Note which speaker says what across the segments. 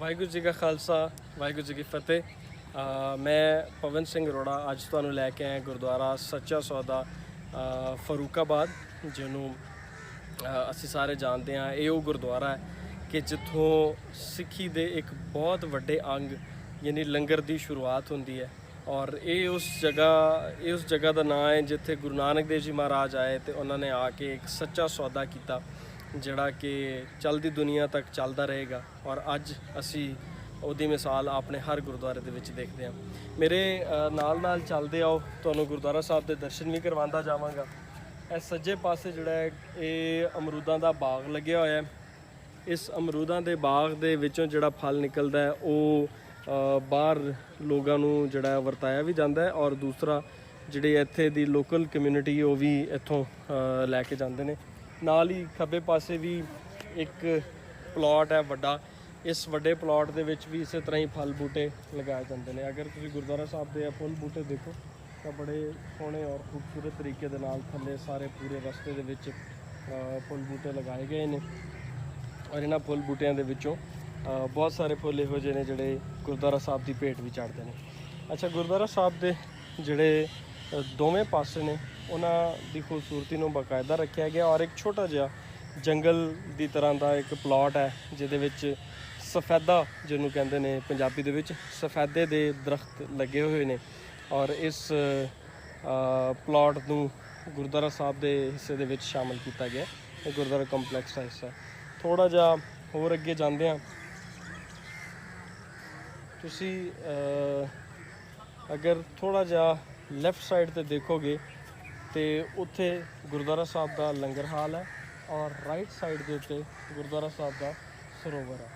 Speaker 1: ਵਾਹਿਗੁਰੂ ਜੀ ਕਾ ਖਾਲਸਾ ਵਾਹਿਗੁਰੂ ਜੀ ਕੀ ਫਤਿਹ। ਮੈਂ ਪਵਨ ਸਿੰਘ ਅਰੋੜਾ ਅੱਜ ਤੁਹਾਨੂੰ ਲੈ ਕੇ ਆਇਆ ਗੁਰਦੁਆਰਾ ਸੱਚਾ ਸੌਦਾ ਫਰੂਕਾਬਾਦ, ਜਿਹਨੂੰ ਅਸੀਂ ਸਾਰੇ ਜਾਣਦੇ ਹਾਂ। ਇਹ ਉਹ ਗੁਰਦੁਆਰਾ ਹੈ ਕਿ ਜਿੱਥੋਂ ਸਿੱਖੀ ਦੇ ਇੱਕ ਬਹੁਤ ਵੱਡੇ ਅੰਗ ਯਾਨੀ ਲੰਗਰ ਦੀ ਸ਼ੁਰੂਆਤ ਹੁੰਦੀ ਹੈ। ਔਰ ਇਹ ਉਸ ਜਗ੍ਹਾ ਦਾ ਨਾਂ ਹੈ ਜਿੱਥੇ ਗੁਰੂ ਨਾਨਕ ਦੇਵ ਜੀ ਮਹਾਰਾਜ ਆਏ ਅਤੇ ਉਹਨਾਂ ਨੇ ਆ ਕੇ ਇੱਕ ਸੱਚਾ ਸੌਦਾ ਕੀਤਾ, ਜਿਹੜਾ ਕਿ ਚਲਦੀ ਦੁਨੀਆ ਤੱਕ ਚੱਲਦਾ ਰਹੇਗਾ। ਔਰ ਅੱਜ ਅਸੀਂ ਉਹਦੀ ਮਿਸਾਲ ਆਪਣੇ ਹਰ ਗੁਰਦੁਆਰੇ ਦੇ ਵਿੱਚ ਦੇਖਦੇ ਹਾਂ। ਮੇਰੇ ਨਾਲ ਚੱਲਦੇ ਆਓ, ਤੁਹਾਨੂੰ ਗੁਰਦੁਆਰਾ ਸਾਹਿਬ ਦੇ ਦਰਸ਼ਨ ਵੀ ਕਰਵਾਉਂਦਾ ਜਾਵਾਂਗਾ। ਇਹ ਸੱਜੇ ਪਾਸੇ ਜਿਹੜਾ ਹੈ ਇਹ ਅਮਰੂਦਾਂ ਦਾ ਬਾਗ ਲੱਗਿਆ ਹੋਇਆ ਹੈ। ਇਸ ਅਮਰੂਦਾਂ ਦੇ ਬਾਗ ਦੇ ਵਿੱਚੋਂ ਜਿਹੜਾ ਫਲ ਨਿਕਲਦਾ ਹੈ ਉਹ ਬਾਹਰ ਲੋਕਾਂ ਨੂੰ ਜਿਹੜਾ ਵਰਤਾਇਆ ਵੀ ਜਾਂਦਾ ਹੈ, ਔਰ ਦੂਸਰਾ ਜਿਹੜੇ ਇੱਥੇ ਦੀ ਲੋਕਲ ਕਮਿਊਨਿਟੀ ਉਹ ਵੀ ਇੱਥੋਂ ਲੈ ਕੇ ਜਾਂਦੇ ਨੇ। ਨਾਲ ਹੀ ਖੱਬੇ ਪਾਸੇ ਵੀ ਇੱਕ ਪਲਾਟ ਹੈ ਵੱਡਾ। ਇਸ ਵੱਡੇ ਪਲਾਟ ਦੇ ਵਿੱਚ ਵੀ ਇਸੇ ਤਰ੍ਹਾਂ ਹੀ ਫਲ ਬੂਟੇ ਲਗਾਏ ਜਾਂਦੇ ਨੇ। ਅਗਰ ਤੁਸੀਂ ਗੁਰਦੁਆਰਾ ਸਾਹਿਬ ਦੇ ਫੁੱਲ ਬੂਟੇ ਦੇਖੋ ਤਾਂ ਬੜੇ ਸੋਹਣੇ ਔਰ ਖੂਬਸੂਰਤ ਤਰੀਕੇ ਦੇ ਨਾਲ ਥੱਲੇ ਸਾਰੇ ਪੂਰੇ ਰਸਤੇ ਦੇ ਵਿੱਚ ਫੁੱਲ ਬੂਟੇ ਲਗਾਏ ਗਏ ਨੇ। ਔਰ ਇਹਨਾਂ ਫੁੱਲ ਬੂਟਿਆਂ ਦੇ ਵਿੱਚੋਂ ਬਹੁਤ ਸਾਰੇ ਫੁੱਲ ਇਹੋ ਜਿਹੇ ਨੇ ਜਿਹੜੇ ਗੁਰਦੁਆਰਾ ਸਾਹਿਬ ਦੀ ਭੇਟ ਵੀ ਚੜ੍ਹਦੇ ਨੇ। ਅੱਛਾ, ਗੁਰਦੁਆਰਾ ਸਾਹਿਬ ਦੇ ਜਿਹੜੇ ਦੋਵੇਂ ਪਾਸੇ ਨੇ ਉਹਨਾਂ ਦੀ ਖੂਬਸੂਰਤੀ ਨੂੰ ਬਾਕਾਇਦਾ ਰੱਖਿਆ ਗਿਆ। ਔਰ ਇੱਕ ਛੋਟਾ ਜਿਹਾ ਜੰਗਲ ਦੀ ਤਰ੍ਹਾਂ ਦਾ ਇੱਕ ਪਲਾਟ ਹੈ ਜਿਹਦੇ ਵਿੱਚ ਸਫੈਦਾ, ਜਿਹਨੂੰ ਕਹਿੰਦੇ ਨੇ ਪੰਜਾਬੀ ਦੇ ਵਿੱਚ, ਸਫੈਦੇ ਦੇ ਦਰਖਤ ਲੱਗੇ ਹੋਏ ਨੇ। ਔਰ ਇਸ ਪਲਾਟ ਨੂੰ ਗੁਰਦੁਆਰਾ ਸਾਹਿਬ ਦੇ ਹਿੱਸੇ ਦੇ ਵਿੱਚ ਸ਼ਾਮਲ ਕੀਤਾ ਗਿਆ। ਇਹ ਗੁਰਦੁਆਰਾ ਕੰਪਲੈਕਸ ਦਾ ਹਿੱਸਾ। ਥੋੜ੍ਹਾ ਜਿਹਾ ਹੋਰ ਅੱਗੇ ਜਾਂਦੇ ਹਾਂ, ਤੁਸੀਂ ਅਗਰ ਥੋੜ੍ਹਾ ਜਿਹਾ ਲੈਫਟ ਸਾਈਡ 'ਤੇ ਦੇਖੋਗੇ ਤੇ ਉੱਥੇ ਗੁਰਦੁਆਰਾ ਸਾਹਿਬ ਦਾ ਲੰਗਰ ਹਾਲ ਹੈ, ਔਰ ਰਾਈਟ ਸਾਈਡ ਦੇ ਉੱਤੇ ਗੁਰਦੁਆਰਾ ਸਾਹਿਬ ਦਾ ਸਰੋਵਰ ਹੈ।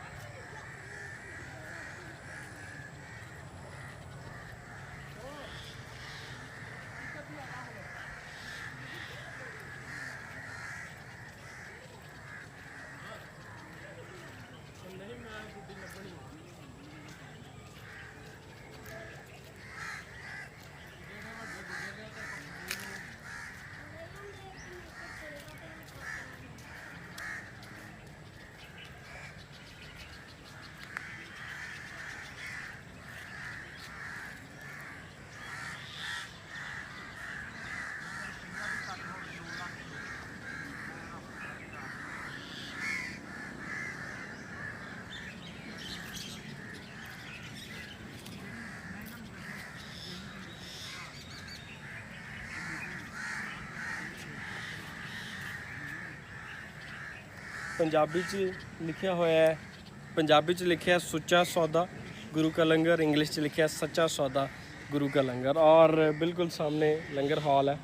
Speaker 1: ਪੰਜਾਬੀ 'ਚ ਲਿਖਿਆ ਹੋਇਆ ਹੈ, ਪੰਜਾਬੀ 'ਚ ਲਿਖਿਆ ਸੁੱਚਾ ਸੌਦਾ ਗੁਰੂ ਕਾ ਲੰਗਰ, ਇੰਗਲਿਸ਼ 'ਚ ਲਿਖਿਆ ਸੱਚਾ ਸੌਦਾ ਗੁਰੂ ਕਾ ਲੰਗਰ। ਔਰ ਬਿਲਕੁਲ ਸਾਹਮਣੇ ਲੰਗਰ ਹਾਲ ਹੈ।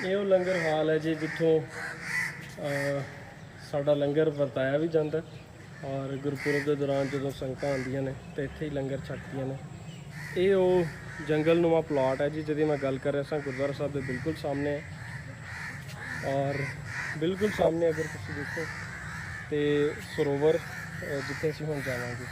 Speaker 1: ਇਹ ਉਹ ਲੰਗਰ ਹਾਲ ਹੈ ਜੀ ਜਿੱਥੋਂ ਸਾਡਾ ਲੰਗਰ ਵਰਤਾਇਆ ਵੀ ਜਾਂਦਾ। ਔਰ ਗੁਰਪੁਰਬ ਦੇ ਦੌਰਾਨ ਜਦੋਂ ਸੰਗਤਾਂ ਆਉਂਦੀਆਂ ਨੇ ਤਾਂ ਇੱਥੇ ਹੀ ਲੰਗਰ ਛਕਦੀਆਂ ਨੇ। ਇਹ ਉਹ ਜੰਗਲਨੁਮਾ ਪਲਾਟ ਹੈ ਜੀ ਜਿਹਦੀ ਮੈਂ ਗੱਲ ਕਰ ਰਿਹਾ ਸਾਂ, ਗੁਰਦੁਆਰਾ ਸਾਹਿਬ ਦੇ ਬਿਲਕੁਲ ਸਾਹਮਣੇ ਹੈ। ਔਰ ਬਿਲਕੁਲ ਸਾਹਮਣੇ ਅਗਰ ਤੁਸੀਂ ਦੇਖੋ ਤੇ ਸਰੋਵਰ ਜਿੱਥੇ ਅਸੀਂ ਹੁਣ ਜਾਵਾਂਗੇ।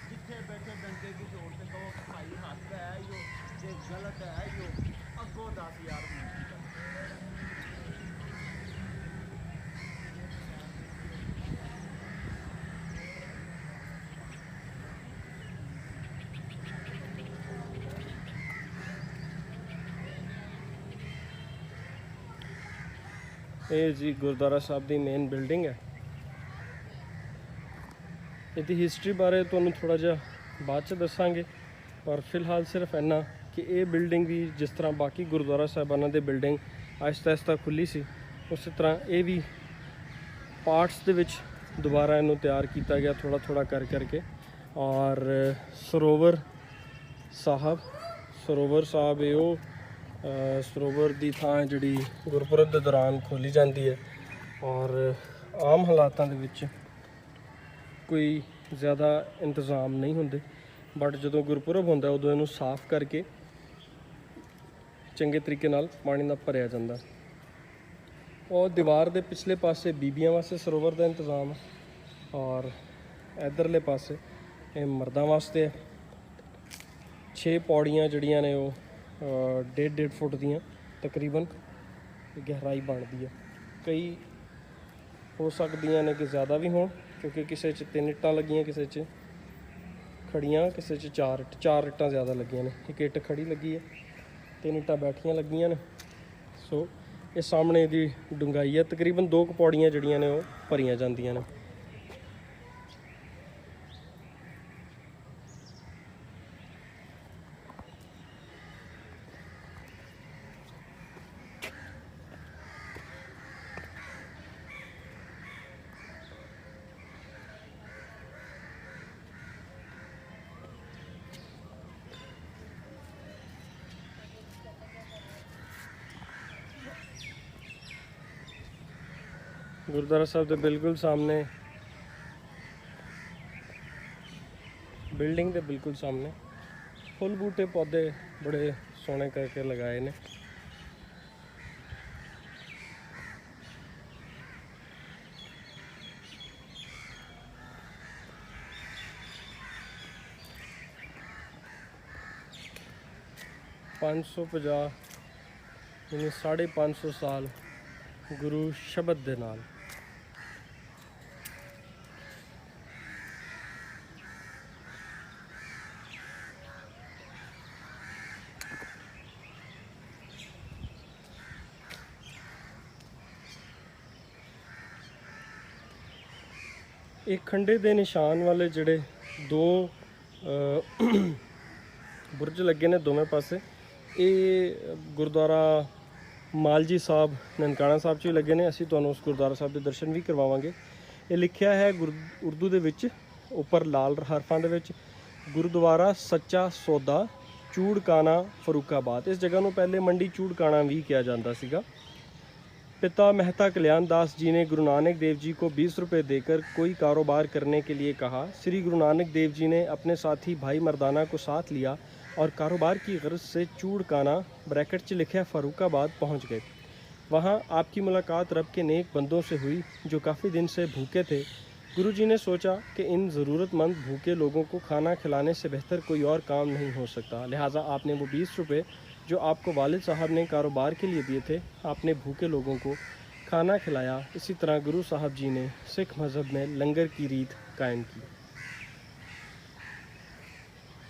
Speaker 2: जिथे बैठे डंके की जोड़ से कहो भाई हथ है जो जे गलत है जो अगो 10,000
Speaker 1: ਇਹ ਜੀ ਗੁਰਦੁਆਰਾ ਸਾਹਿਬ ਦੀ ਮੇਨ ਬਿਲਡਿੰਗ ਹੈ। ਇਹਦੀ ਹਿਸਟਰੀ ਬਾਰੇ ਤੁਹਾਨੂੰ ਥੋੜ੍ਹਾ ਜਿਹਾ ਬਾਅਦ 'ਚ ਦੱਸਾਂਗੇ, ਪਰ ਫਿਲਹਾਲ ਸਿਰਫ ਇੰਨਾ ਕਿ ਇਹ ਬਿਲਡਿੰਗ ਵੀ ਜਿਸ ਤਰ੍ਹਾਂ ਬਾਕੀ ਗੁਰਦੁਆਰਾ ਸਾਹਿਬਾਨਾਂ ਦੇ ਬਿਲਡਿੰਗ ਆਹਿਸਤਾ ਆਹਿਸਤਾ ਖੁੱਲੀ ਸੀ, ਉਸੇ ਤਰ੍ਹਾਂ ਇਹ ਵੀ ਪਾਰਟਸ ਦੇ ਵਿੱਚ ਦੁਬਾਰਾ ਇਹਨੂੰ ਤਿਆਰ ਕੀਤਾ ਗਿਆ ਥੋੜ੍ਹਾ ਥੋੜ੍ਹਾ ਕਰਕੇ। ਔਰ ਸਰੋਵਰ ਸਾਹਿਬ ਇਹ ਉਹ ਸਰੋਵਰ ਦੀ ਥਾਂ ਜਿਹੜੀ ਗੁਰਪੁਰਬ ਦੇ ਦੌਰਾਨ ਖੋਲ੍ਹੀ ਜਾਂਦੀ ਹੈ। ਔਰ ਆਮ ਹਾਲਾਤਾਂ ਦੇ ਵਿੱਚ ਕੋਈ ਜ਼ਿਆਦਾ ਇੰਤਜ਼ਾਮ ਨਹੀਂ ਹੁੰਦੇ, ਬਟ ਜਦੋਂ ਗੁਰਪੁਰਬ ਹੁੰਦਾ ਉਦੋਂ ਇਹਨੂੰ ਸਾਫ਼ ਕਰਕੇ ਚੰਗੇ ਤਰੀਕੇ ਨਾਲ ਪਾਣੀ ਨਾਲ ਭਰਿਆ ਜਾਂਦਾ। ਉਹ ਦੀਵਾਰ ਦੇ ਪਿਛਲੇ ਪਾਸੇ ਬੀਬੀਆਂ ਵਾਸਤੇ ਸਰੋਵਰ ਦਾ ਇੰਤਜ਼ਾਮ ਹੈ, ਔਰ ਇੱਧਰਲੇ ਪਾਸੇ ਇਹ ਮਰਦਾਂ ਵਾਸਤੇ ਹੈ। 6 ਪੌੜੀਆਂ ਜਿਹੜੀਆਂ ਨੇ ਉਹ 1.5 ਫੁੱਟ ਦੀਆਂ ਤਕਰੀਬਨ ਗਹਿਰਾਈ ਬਣਦੀ ਹੈ। ਕਈ ਹੋ ਸਕਦੀਆਂ ਨੇ ਕਿ ਜ਼ਿਆਦਾ ਵੀ ਹੋਣ, ਕਿਉਂਕਿ ਕਿਸੇ 'ਚ 3 ਇੱਟਾਂ ਲੱਗੀਆਂ, ਕਿਸੇ 'ਚ ਖੜੀਆਂ, ਕਿਸੇ 'ਚ 4 ਇੱਟਾਂ ਜ਼ਿਆਦਾ ਲੱਗੀਆਂ ਨੇ। ਇੱਕ ਇੱਟ ਖੜੀ ਲੱਗੀ ਹੈ, 3 ਇੱਟਾਂ ਬੈਠੀਆਂ ਲੱਗੀਆਂ ਨੇ। ਸੋ ਇਹ ਸਾਹਮਣੇ ਦੀ ਡੂੰਘਾਈ ਹੈ, ਤਕਰੀਬਨ 2 ਪੌੜੀਆਂ ਜਿਹੜੀਆਂ ਨੇ ਉਹ ਭਰੀਆਂ ਜਾਂਦੀਆਂ ਨੇ। ਗੁਰਦੁਆਰਾ ਸਾਹਿਬ ਦੇ ਬਿਲਕੁਲ ਸਾਹਮਣੇ, ਬਿਲਡਿੰਗ ਦੇ ਬਿਲਕੁਲ ਸਾਹਮਣੇ ਫੁੱਲ ਬੂਟੇ ਪੌਦੇ ਬੜੇ ਸੋਹਣੇ ਕਰਕੇ ਲਗਾਏ ਨੇ। ਯਾਨੀ 550 ਸਾਲ ਗੁਰੂ ਸ਼ਬਦ ਦੇ ਨਾਲ। ਇਹ ਖੰਡੇ ਦੇ ਨਿਸ਼ਾਨ ਵਾਲੇ ਜਿਹੜੇ 2 ਬੁਰਜ ਲੱਗੇ ਨੇ ਦੋਵੇਂ ਪਾਸੇ, ਇਹ ਗੁਰਦੁਆਰਾ ਮਾਲਜੀ ਸਾਹਿਬ ਨਨਕਾਣਾ ਸਾਹਿਬ 'ਚ ਵੀ ਲੱਗੇ ਨੇ। ਅਸੀਂ ਤੁਹਾਨੂੰ ਉਸ ਗੁਰਦੁਆਰਾ ਸਾਹਿਬ ਦੇ ਦਰਸ਼ਨ ਵੀ ਕਰਵਾਵਾਂਗੇ। ਇਹ ਲਿਖਿਆ ਹੈ ਉਰਦੂ ਦੇ ਵਿੱਚ ਉੱਪਰ ਲਾਲ ਹਰਫਾਂ ਦੇ ਵਿੱਚ, ਗੁਰਦੁਆਰਾ ਸੱਚਾ ਸੌਦਾ ਚੂੜਕਾਣਾ ਫਰੂਕਾਬਾਦ। ਇਸ ਜਗ੍ਹਾ ਨੂੰ ਪਹਿਲੇ ਮੰਡੀ ਚੂੜਕਾਣਾ ਵੀ ਕਿਹਾ ਜਾਂਦਾ ਸੀਗਾ। पिता मेहता कल्याण दास जी ने गुरु नानक देव जी को 20 रुपये देकर कोई कारोबार करने के लिए कहा। श्री गुरु नानक देव जी ने अपने साथी भाई मर्दाना को साथ लिया और कारोबार की गर्ज से चूड़काना ब्रैकेट च लिखे फ़ारूकाबाद पहुंच गए। वहां आपकी मुलाकात रब के नेक बंदों से हुई जो काफ़ी दिन से भूखे थे। गुरु जी ने सोचा कि इन ज़रूरतमंद भूखे लोगों को खाना खिलाने से बेहतर कोई और काम नहीं हो सकता, लिहाजा आपने वो 20 रुपये जो आपको वालिद साहब ने कारोबार के लिए दिए थे, आपने भूखे लोगों को खाना खिलाया। इसी तरह गुरु साहब जी ने सिख मज़हब में लंगर की रीत कायम की।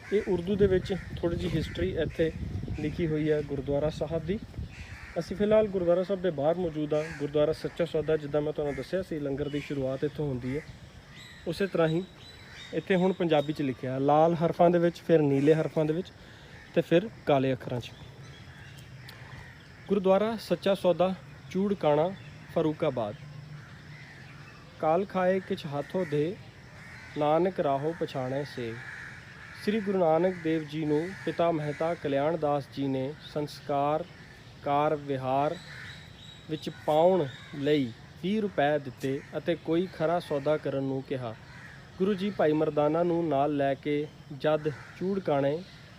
Speaker 1: ये उर्दू ਦੇ ਵਿੱਚ ਥੋੜੀ ਜਿਹੀ ਹਿਸਟਰੀ ਇੱਥੇ ਲਿਖੀ ਹੋਈ ਹੈ ਗੁਰਦੁਆਰਾ ਸਾਹਿਬ ਦੀ। ਅਸੀਂ ਫਿਲਹਾਲ ਗੁਰਦੁਆਰਾ ਸਾਹਿਬ ਦੇ ਬਾਹਰ ਮੌਜੂਦ ਹਾਂ। ਗੁਰਦੁਆਰਾ ਸੱਚਾ ਸੌਦਾ, ਜਿੱਦਾਂ ਮੈਂ ਤੁਹਾਨੂੰ ਦੱਸਿਆ ਸੀ, ਲੰਗਰ ਦੀ ਸ਼ੁਰੂਆਤ ਇੱਥੋਂ ਹੁੰਦੀ ਹੈ। ਉਸੇ ਤਰ੍ਹਾਂ ਹੀ ਇੱਥੇ ਹੁਣ ਪੰਜਾਬੀ 'ਚ ਲਿਖਿਆ ਲਾਲ ਹਰਫਾਂ ਦੇ ਵਿੱਚ, ਫਿਰ ਨੀਲੇ ਹਰਫਾਂ ਦੇ ਵਿੱਚ, ਤੇ ਫਿਰ ਕਾਲੇ ਅੱਖਰਾਂ 'ਚ। गुरुद्वारा सच्चा सौदा चूड़काना फरूकाबाद। काल खाए किछ हाथों दे नानक राहो पछाणे से। श्री गुरु नानक देव जी ਨੂੰ पिता मेहता कल्याण दास जी ने संस्कार ਕਾਰ ਵਿਹਾਰ ਵਿੱਚ ਪਾਉਣ ਲਈ 20 ਰੁਪਏ ਦਿੱਤੇ ਅਤੇ ਕੋਈ ਖਰਾ ਸੌਦਾ ਕਰਨ ਨੂੰ ਕਿਹਾ। ਗੁਰੂ ਜੀ ਭਾਈ ਮਰਦਾਨਾ ਨੂੰ ਨਾਲ ਲੈ ਕੇ ਜਦ ਚੂੜਕਾਣੇ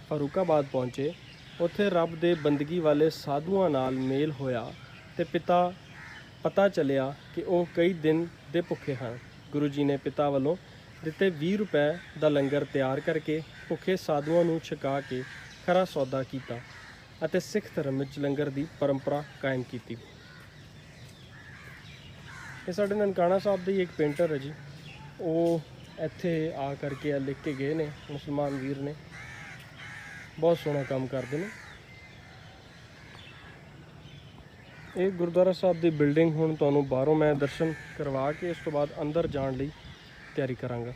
Speaker 1: ਫਾਰੂਕਾਬਾਦ ਪਹੁੰਚੇ, ਉੱਥੇ ਰੱਬ ਦੇ ਬੰਦਗੀ ਵਾਲੇ ਸਾਧੂਆਂ ਨਾਲ ਮੇਲ ਹੋਇਆ ਤੇ ਪਤਾ ਚੱਲਿਆ ਕਿ ਉਹ ਕਈ ਦਿਨ ਦੇ ਭੁੱਖੇ ਹਨ। ਗੁਰੂ ਜੀ ਨੇ ਪਿਤਾ ਵੱਲੋਂ ਦਿੱਤੇ 20 ਰੁਪਏ ਦਾ ਲੰਗਰ ਤਿਆਰ ਕਰਕੇ ਭੁੱਖੇ ਸਾਧੂਆਂ ਨੂੰ ਛਕਾ ਕੇ ਖਰਾ ਸੌਦਾ ਕੀਤਾ ਅਤੇ ਸਿੱਖ ਧਰਮ ਵਿੱਚ ਲੰਗਰ ਦੀ ਪਰੰਪਰਾ ਕਾਇਮ ਕੀਤੀ। ਇਹ ਸਾਡੇ ਨਨਕਾਣਾ ਸਾਹਿਬ ਦੇ ਇੱਕ ਪੇਂਟਰ ਹੈ ਜੀ, ਉਹ ਇੱਥੇ ਆ ਕਰਕੇ ਲਿਖ ਕੇ ਗਏ ਨੇ, ਮੁਸਲਮਾਨ ਵੀਰ ਨੇ, ਬਹੁਤ ਸੋਹਣਾ ਕੰਮ ਕਰਦੇ ਨੇ। ਇਹ ਗੁਰਦੁਆਰਾ ਸਾਹਿਬ ਦੀ ਬਿਲਡਿੰਗ ਹੁਣ ਤੁਹਾਨੂੰ ਬਾਹਰੋਂ ਮੈਂ ਦਰਸ਼ਨ ਕਰਵਾ ਕੇ ਇਸ ਤੋਂ ਬਾਅਦ ਅੰਦਰ ਜਾਣ ਲਈ ਤਿਆਰੀ ਕਰਾਂਗਾ।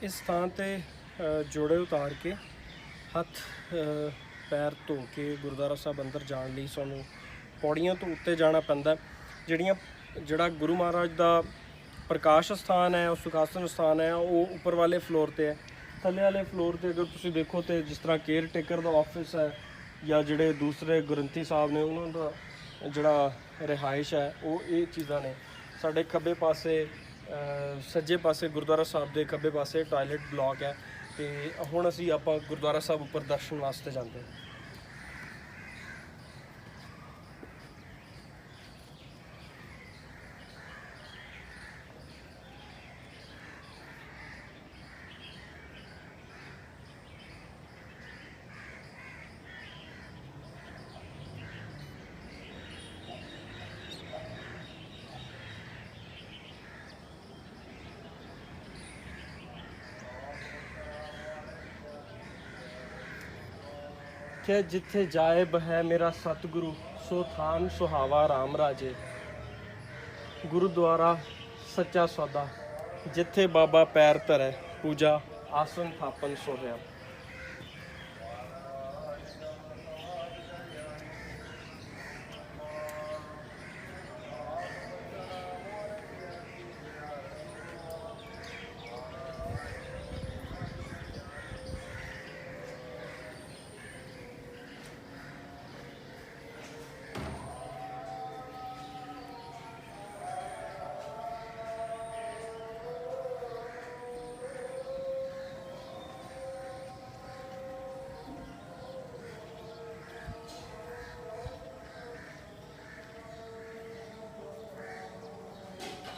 Speaker 1: ਇਸ ਥਾਂ ਤੇ ਜੋੜੇ ਉਤਾਰ ਕੇ ਹੱਥ ਪੈਰ ਧੋ ਕੇ ਗੁਰਦੁਆਰਾ ਸਾਹਿਬ ਅੰਦਰ ਜਾਣ ਲਈ ਸਾਨੂੰ ਪੌੜੀਆਂ ਤੋਂ ਉੱਤੇ ਜਾਣਾ ਪੈਂਦਾ। ਜਿਹੜਾ ਗੁਰੂ ਮਹਾਰਾਜ ਦਾ ਪ੍ਰਕਾਸ਼ ਸਥਾਨ ਹੈ, ਉਹ ਸੁਖਾਸਨ ਸਥਾਨ ਹੈ, ਉਹ ਉੱਪਰ ਵਾਲੇ ਫਲੋਰ ਤੇ ਹੈ। ਥੱਲੇ ਵਾਲੇ ਫਲੋਰ ਤੇ ਅਗਰ ਤੁਸੀਂ ਦੇਖੋ ਤੇ ਜਿਸ ਤਰ੍ਹਾਂ ਕੇਅਰ ਟੇਕਰ ਦਾ ਆਫਿਸ ਹੈ ਜਾਂ ਜਿਹੜੇ ਦੂਸਰੇ ਗ੍ਰੰਥੀ ਸਾਹਿਬ ਨੇ ਉਹਨਾਂ ਦਾ ਜਿਹੜਾ ਰਿਹਾਇਸ਼ ਹੈ, ਉਹ ਇਹ ਚੀਜ਼ਾਂ ਨੇ। ਸਾਡੇ ਖੱਬੇ ਪਾਸੇ ਸੱਜੇ ਪਾਸੇ ਗੁਰਦੁਆਰਾ ਸਾਹਿਬ ਦੇ ਖੱਬੇ ਪਾਸੇ ਟਾਇਲਟ ਬਲਾਕ ਹੈ। ਤੇ ਹੁਣ ਅਸੀਂ ਆਪਾਂ ਗੁਰਦੁਆਰਾ ਸਾਹਿਬ ਉੱਪਰ ਦਰਸ਼ਨ ਵਾਸਤੇ ਜਾਂਦੇ ਹਾਂ। ਕਿ ਜਿੱਥੇ ਜਾਇਬ ਹੈ ਮੇਰਾ ਸਤਿਗੁਰੂ, ਸੋ ਥਾਨ ਸੁਹਾਵਾ ਰਾਮ ਰਾਜੇ। ਗੁਰਦੁਆਰਾ ਸੱਚਾ ਸੌਦਾ, ਜਿੱਥੇ ਬਾਬਾ ਪੈਰ ਧਰੈ, ਪੂਜਾ ਆਸਨ ਥਾਪਨ ਸੋਹਿਆ।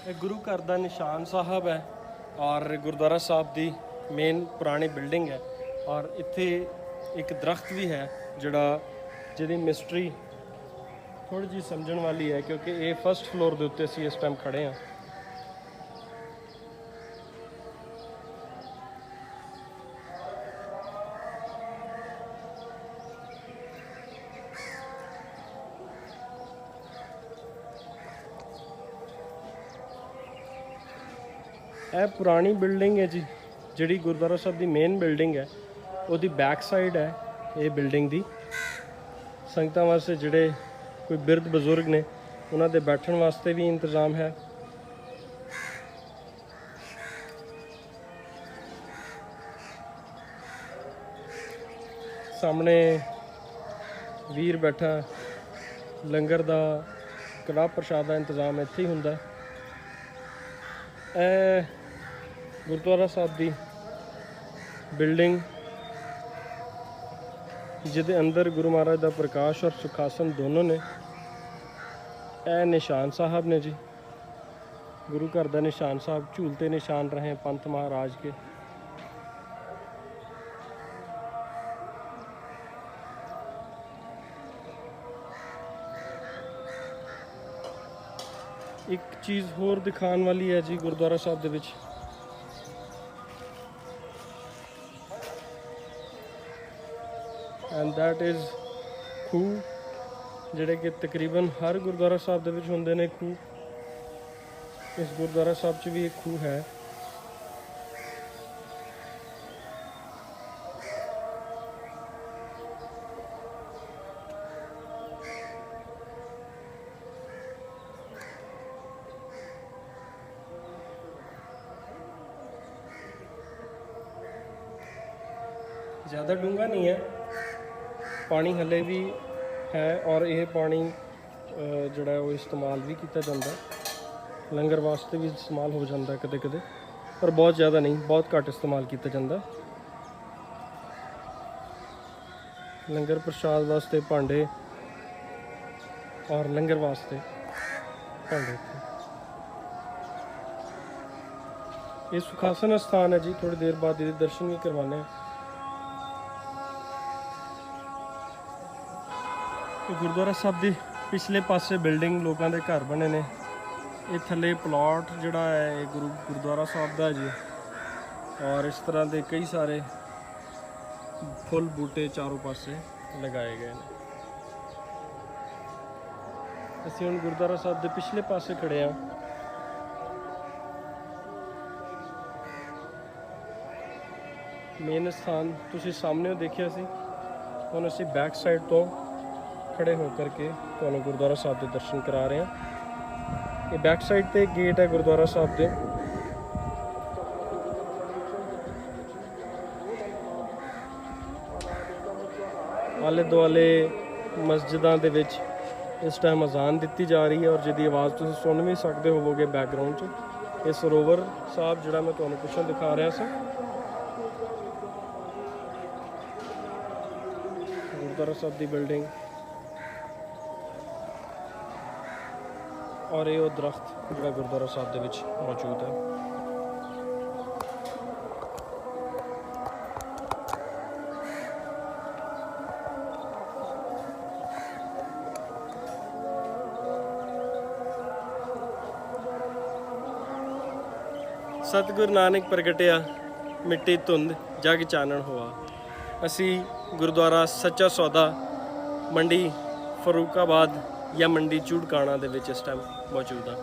Speaker 1: ਇਹ ਗੁਰੂ ਘਰ ਦਾ ਨਿਸ਼ਾਨ ਸਾਹਿਬ ਹੈ ਔਰ ਗੁਰਦੁਆਰਾ ਸਾਹਿਬ ਦੀ ਮੇਨ ਪੁਰਾਣੀ ਬਿਲਡਿੰਗ ਹੈ। ਔਰ ਇੱਥੇ ਇੱਕ ਦਰਖਤ ਵੀ ਹੈ ਜਿਹਦੀ ਮਿਸਟਰੀ ਥੋੜੀ ਜਿਹੀ ਸਮਝਣ ਵਾਲੀ ਹੈ, ਕਿਉਂਕਿ ਇਹ ਫਸਟ ਫਲੋਰ ਦੇ ਉੱਤੇ ਅਸੀਂ ਇਸ ਟਾਈਮ ਖੜੇ ਹਾਂ। ਇਹ ਪੁਰਾਣੀ ਬਿਲਡਿੰਗ ਹੈ ਜੀ, ਜਿਹੜੀ ਗੁਰਦੁਆਰਾ ਸਾਹਿਬ ਦੀ ਮੇਨ ਬਿਲਡਿੰਗ ਹੈ ਉਹਦੀ ਬੈਕ ਸਾਈਡ ਹੈ ਇਹ ਬਿਲਡਿੰਗ ਦੀ। ਸੰਗਤਾਂ ਵਾਸਤੇ ਜਿਹੜੇ ਕੋਈ ਬਿਰਧ ਬਜ਼ੁਰਗ ਨੇ ਉਹਨਾਂ ਦੇ ਬੈਠਣ ਵਾਸਤੇ ਵੀ ਇੰਤਜ਼ਾਮ ਹੈ। ਸਾਹਮਣੇ ਵੀਰ ਬੈਠਾ, ਲੰਗਰ ਦਾ ਕੜਾਹ ਪ੍ਰਸ਼ਾਦ ਦਾ ਇੰਤਜ਼ਾਮ ਇੱਥੇ ਹੀ ਹੁੰਦਾ। ਇਹ ਗੁਰਦੁਆਰਾ ਸਾਹਿਬ ਦੀ ਬਿਲਡਿੰਗ ਜਿਹਦੇ ਅੰਦਰ ਗੁਰੂ ਮਹਾਰਾਜ ਦਾ ਪ੍ਰਕਾਸ਼ ਔਰ ਸੁਖਾਸਨ ਦੋਨੋਂ ਨੇ। ਇਹ ਨਿਸ਼ਾਨ ਸਾਹਿਬ ਨੇ ਜੀ, ਗੁਰੂ ਘਰ ਦਾ ਨਿਸ਼ਾਨ ਸਾਹਿਬ, ਝੂਲਤੇ ਨਿਸ਼ਾਨ ਰਹੇ ਪੰਥ ਮਹਾਰਾਜ ਕੇ। ਇੱਕ ਚੀਜ਼ ਹੋਰ ਦਿਖਾਉਣ ਵਾਲੀ ਹੈ ਜੀ ਗੁਰਦੁਆਰਾ ਸਾਹਿਬ ਦੇ ਵਿੱਚ, ਐਂਡ ਦੈਟ ਇਜ਼ ਖੂਹ, ਜਿਹੜੇ ਕਿ ਤਕਰੀਬਨ ਹਰ ਗੁਰਦੁਆਰਾ ਸਾਹਿਬ ਦੇ ਵਿੱਚ ਹੁੰਦੇ ਨੇ ਖੂਹ। ਇਸ ਗੁਰਦੁਆਰਾ ਸਾਹਿਬ 'ਚ ਵੀ ਇੱਕ ਖੂਹ ਹੈ। ज़्यादा डूंगा नहीं है, पानी हले भी है और यह पानी जोड़ा है वो इस्तेमाल भी किया जाता है, लंगर वास्ते भी इस्तेमाल हो जाता है कदे कदे, पर बहुत ज़्यादा नहीं, बहुत घट इस्तेमाल किया जाता है। लंगर प्रसाद वास्ते भांडे और लंगर वास्ते भांडे। ये सुखासन स्थान है जी, थोड़ी देर बाद ये दर्शन भी करवाने हैं। गुरुद्वारा साहब की पिछले पासे बिल्डिंग लोगों के घर बने ने। ये थले प्लॉट जोड़ा है ये गुरुद्वारा साहब का जी, और इस तरह के कई सारे फुल बूटे चारों पासे लगाए गए हैं। असीं हुण गुरुद्वारा साहब के पिछले पासे खड़े हाँ। मेन स्थान तुसीं सामने देखिया सी, हुण असीं बैक साइड तो खड़े होकर के तुहानूं गुरुद्वारा साहब के दर्शन करा रहे हैं। ये बैक साइड पे गेट है गुरुद्वारा साहब के। आले दुआले मस्जिदां दे विच इस टाइम अजान दी जा रही है और जिहदी आवाज़ तुसीं सुन भी सकते होवोगे बैकग्राउंड च। ये सरोवर साहब जिहड़ा मैं तुहानूं पिछों दिखा रहा सी, गुरुद्वारा साहब की बिल्डिंग, और ये वो दरख्त जो गुरुद्वारा साहब के विच मौजूद है। सतगुरु नानक प्रगटिया मिट्टी धुंध जग चानण होआ। असी गुरुद्वारा सच्चा सौदा मंडी फरूकाबाद या मंडी चूड़काना दे विच इस टाइम मौजूद हाँ।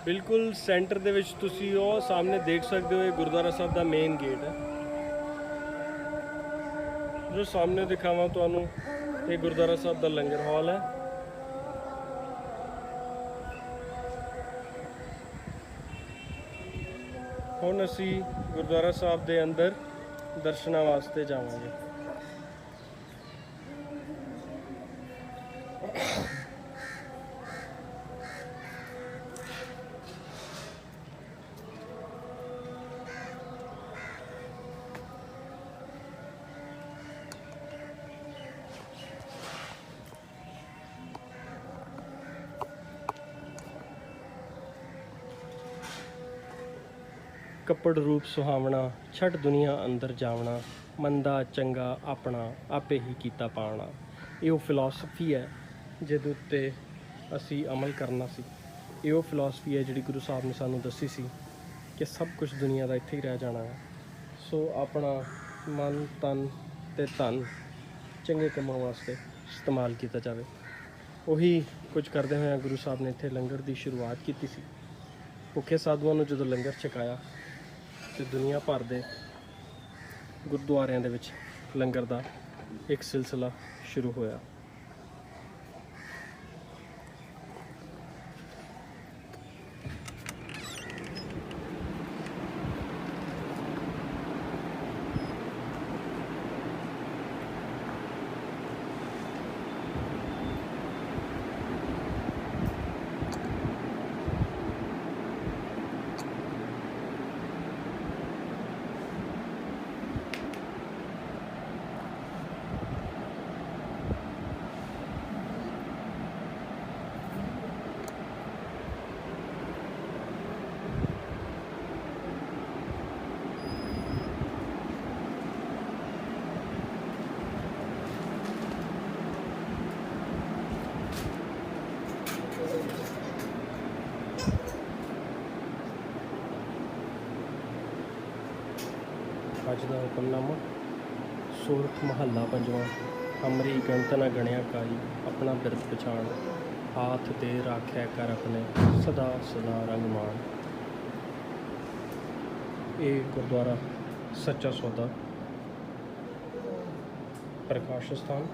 Speaker 1: बिल्कुल सेंटर दे विच तुसी वो सामने देख सकते हो, ये गुरुद्वारा साहब का मेन गेट है। जो सामने दिखावा तुहानूं ये गुरुद्वारा साहब का लंगर हॉल है। हुण असी गुरुद्वारा साहब के अंदर दर्शनां वास्ते जावांगे। ਕੱਪੜ ਰੂਪ ਸੁਹਾਵਣਾ, ਛੱਡ ਦੁਨੀਆ ਅੰਦਰ ਜਾਵਣਾ, ਮੰਦਾ ਚੰਗਾ ਆਪਣਾ ਆਪੇ ਹੀ ਕੀਤਾ ਪਾਣਾ। ਇਹ ਉਹ ਫਿਲਾਸਫੀ ਹੈ ਜਿਹਦੇ ਉੱਤੇ ਅਸੀਂ ਅਮਲ ਕਰਨਾ ਸੀ। ਇਹ ਉਹ ਫਿਲਾਸਫੀ ਹੈ ਜਿਹੜੀ ਗੁਰੂ ਸਾਹਿਬ ਨੇ ਸਾਨੂੰ ਦੱਸੀ ਸੀ ਕਿ ਸਭ ਕੁਝ ਦੁਨੀਆ ਦਾ ਇੱਥੇ ਹੀ ਰਹਿ ਜਾਣਾ ਹੈ। ਸੋ ਆਪਣਾ ਮਨ, ਤਨ ਅਤੇ ਧਨ ਚੰਗੇ ਕੰਮਾਂ ਵਾਸਤੇ ਇਸਤੇਮਾਲ ਕੀਤਾ ਜਾਵੇ। ਉਹੀ ਕੁਝ ਕਰਦੇ ਹੋਏ ਗੁਰੂ ਸਾਹਿਬ ਨੇ ਇੱਥੇ ਲੰਗਰ ਦੀ ਸ਼ੁਰੂਆਤ ਕੀਤੀ ਸੀ। ਭੁੱਖੇ ਸਾਧੂਆਂ ਨੂੰ ਜਦੋਂ ਲੰਗਰ ਛਕਾਇਆ ਤੇ ਦੁਨੀਆ ਭਰ ਦੇ ਗੁਰਦੁਆਰਿਆਂ ਦੇ ਵਿੱਚ ਲੰਗਰ ਦਾ ਇੱਕ ਸਿਲਸਿਲਾ ਸ਼ੁਰੂ ਹੋਇਆ। ਅੱਜ ਦਾ ਹੁਕਮਨਾਮਾ। ਸੂਰਤ ਮਹੱਲਾ ਪੰਜਵਾਂ। ਹਮਰੀ ਗਣਤ ਨ ਗਣਿਆ ਕਾਈ, ਆਪਣਾ ਬਿਰਦ ਪਛਾਣ, ਹਾਥ ਦੇ ਰਾਖਿਆ ਕਰ ਆਪਣੇ, ਸਦਾ ਸਦਾ ਰੰਗ ਮਾਣ। ਇਹ ਗੁਰਦੁਆਰਾ ਸੱਚਾ ਸੌਦਾ ਪ੍ਰਕਾਸ਼ ਸਥਾਨ